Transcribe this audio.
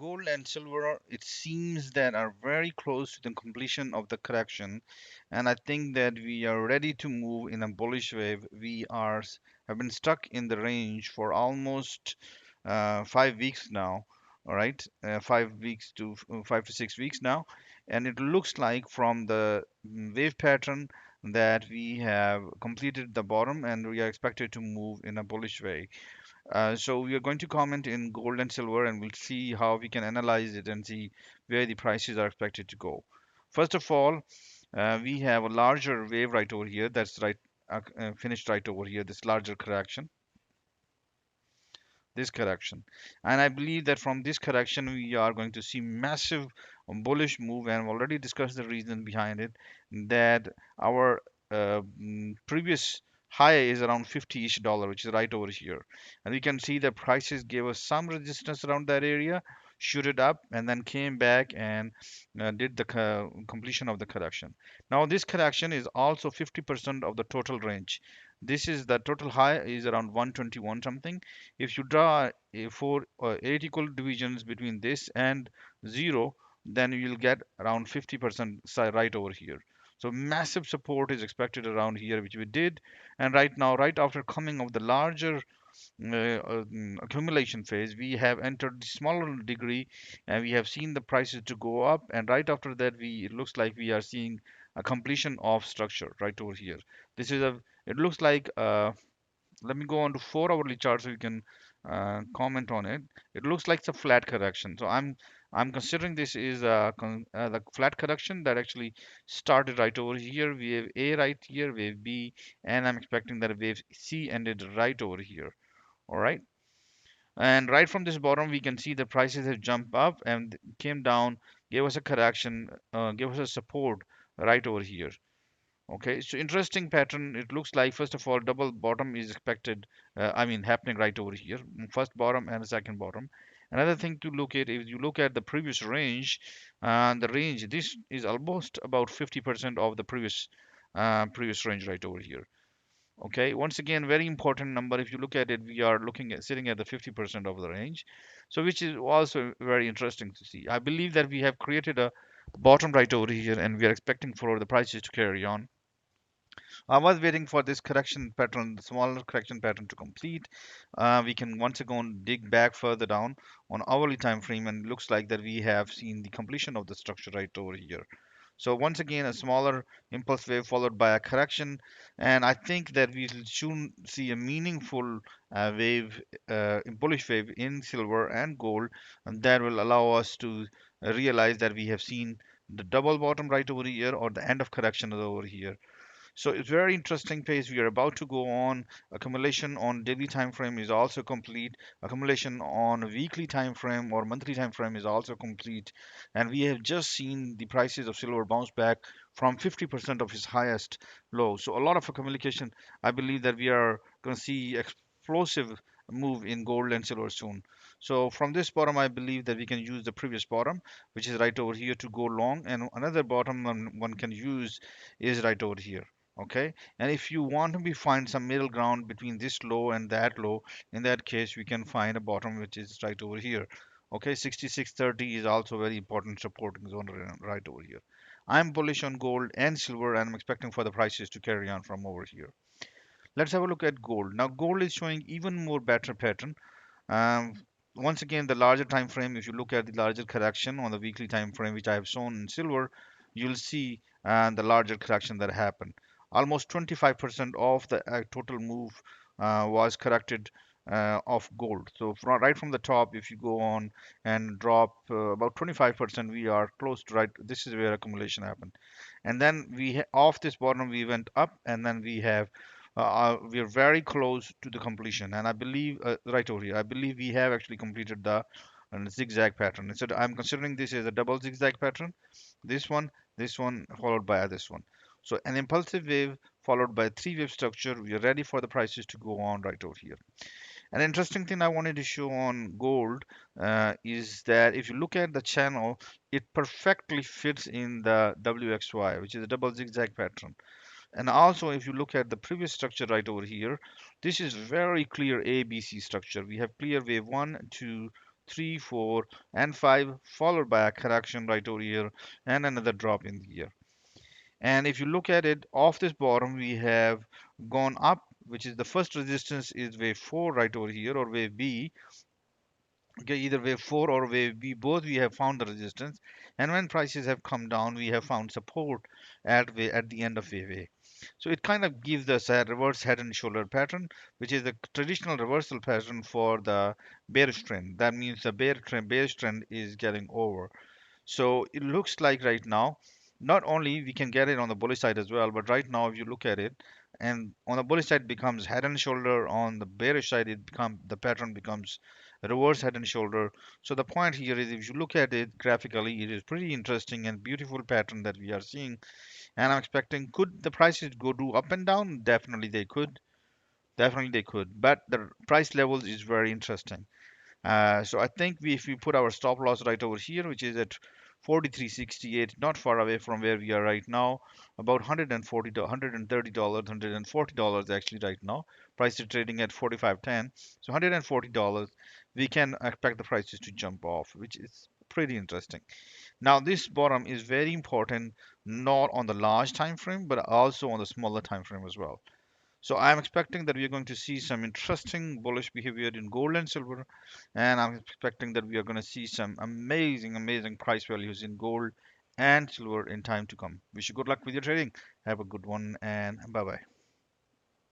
gold and silver, it seems that are very close to the completion of the correction, and I think that we are ready to move in a bullish wave. Have been stuck in the range for almost 5 weeks now. All right, 5 weeks to 5 to 6 weeks now, and it looks like from the wave pattern that we have completed the bottom and we are expected to move in a bullish way. So we are going to comment in gold and silver, and we'll see how we can analyze it and see where the prices are expected to go. First of all, we have a larger wave right over here. That's right, finished right over here. This larger correction, this correction, and I believe that from this correction we are going to see massive bullish move, and I've already discussed the reason behind it. That our previous high is around 50-ish dollar, which is right over here, and we can see the prices gave us some resistance around that area, shoot it up, and then came back and did the completion of the correction. Now this correction is also 50% of the total range. This is the total high is around 121 something. If you draw four or eight equal divisions between this and zero, then you'll get around 50% right over here. So massive support is expected around here, which we did. And right now, right after coming of the larger accumulation phase, we have entered the smaller degree, and we have seen the prices to go up. And right after that, it looks like we are seeing a completion of structure right over here. This is a, it looks like let me go on to 4 hourly chart so you can comment on it. It looks like it's a flat correction. So I'm considering this is the flat correction that actually started right over here. Wave A right here, wave B, and I'm expecting that wave C ended right over here. All right. And right from this bottom, we can see the prices have jumped up and came down, gave us a correction, gave us a support right over here. Okay, so interesting pattern. It looks like first of all, double bottom is expected. I mean, happening right over here. First bottom and a second bottom. Another thing to look at, if you look at the previous range, the range this is almost about 50% of the previous range right over here. Okay, once again, very important number. If you look at it, we are looking at sitting at the 50% of the range, so which is also very interesting to see. I believe that we have created a bottom right over here, and we are expecting for the prices to carry on. I was waiting for this correction pattern, the smaller correction pattern to complete. We can once again dig back further down on hourly time frame, and it looks like that we have seen the completion of the structure right over here. So once again, a smaller impulse wave followed by a correction, and I think that we will soon see a meaningful bullish wave in silver and gold, and that will allow us to realize that we have seen the double bottom right over here, or the end of correction is over here. So it's very interesting phase we are about to go on. Accumulation on daily time frame is also complete. Accumulation on a weekly time frame or monthly time frame is also complete. And we have just seen the prices of silver bounce back from 50% of its highest low. So a lot of accumulation. I believe that we are going to see explosive move in gold and silver soon. So from this bottom, I believe that we can use the previous bottom, which is right over here, to go long, and another bottom one can use is right over here. Okay, and if you want to be find some middle ground between this low and that low, in that case we can find a bottom which is right over here. Okay, 6630 is also very important supporting zone right over here. I'm bullish on gold and silver, and I'm expecting for the prices to carry on from over here. Let's have a look at gold. Now gold is showing even more better pattern. um, Once again, the larger time frame, if you look at the larger correction on the weekly time frame, which I have shown in silver, you'll see the larger correction that happened. Almost 25% of the total move was corrected of gold. So right from the top, if you go on and drop about 25%, we are close to right. This is where accumulation happened, and then off this bottom we went up, and then we are very close to the completion, and I believe right over here, I believe we have actually completed the zigzag pattern. So I'm considering this as a double zigzag pattern. This one, this one, followed by this one. So an impulsive wave followed by a three-wave structure. We are ready for the prices to go on right over here. An interesting thing I wanted to show on gold is that if you look at the channel, it perfectly fits in the WXY, which is a double zigzag pattern. And also, if you look at the previous structure right over here, this is very clear ABC structure. We have clear wave 1, 2, 3, 4, and 5, followed by a correction right over here and another drop in here. And if you look at it, off this bottom, we have gone up, which is the first resistance is wave 4 right over here, or wave B. Okay, either wave 4 or wave B, both we have found the resistance. And when prices have come down, we have found support at the end of wave A. So it kind of gives us a reverse head and shoulder pattern, which is the traditional reversal pattern for the bearish trend. That means the bearish trend is getting over. So it looks like right now, not only we can get it on the bullish side as well, but right now if you look at it, and on the bullish side becomes head and shoulder, on the bearish side the pattern becomes reverse head and shoulder. So the point here is if you look at it graphically, it is pretty interesting and beautiful pattern that we are seeing. And I'm expecting, could the prices go do up and down? Definitely they could. Definitely they could. But the price levels is very interesting. So I think if we put our stop loss right over here, which is at 43.68, not far away from where we are right now, about 140 to $130, $140 actually right now. Price is trading at 45.10, so $140. We can expect the prices to jump off, which is pretty interesting. Now this bottom is very important, not on the large time frame, but also on the smaller time frame as well. So I'm expecting that we are going to see some interesting bullish behavior in gold and silver, and I'm expecting that we are going to see some amazing, amazing price values in gold and silver in time to come. Wish you good luck with your trading. Have a good one, and bye bye.